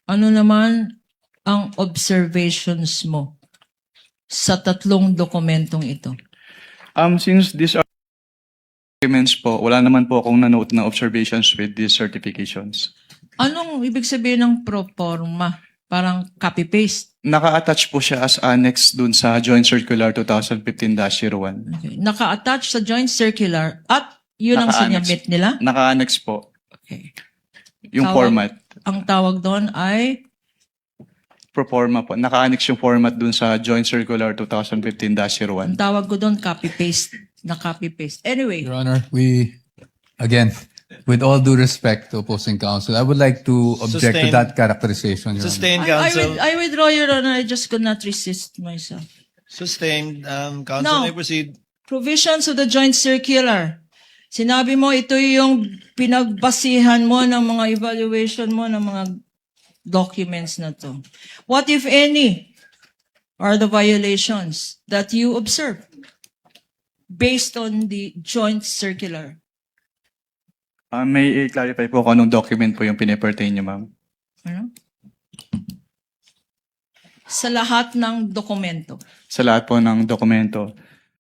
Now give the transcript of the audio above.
Ano naman ang observations mo sa tatlong dokumentong ito? Since these are documents po, wala naman po akong na-note na observations with these certifications. Anong ibig sabihin ng pro forma? Parang copy-paste. Naka-attach po siya as annex dun sa Joint Circular 2015-01. Okay. Naka-attach sa joint circular at yun ang Naka-annex. sinabit nila? Naka-annex po Okay. yung Tawag- format. Ang tawag doon ay Proforma po. Naka-annex yung format dun sa Joint Circular ang 2015-01. tawag ko doon copy-paste. Na copy-paste. Anyway, Your Honor, again, with all due respect to opposing counsel, I would like to object to Sustain. that characterization, Your Honor. Sustained, counsel. I withdraw, Your Honor. I just could not resist myself. Sustained. Counsel No. may proceed. Provisions of the joint circular. Sinabi mo, ito yung pinagbasihan mo ng mga evaluation mo ng mga documents na to. What, if any, are the violations that you observe based on the joint circular? May i-clarify po kung anong document po yung pinipertain niyo, ma'am. Ano? Sa lahat ng dokumento. Sa lahat po ng dokumento.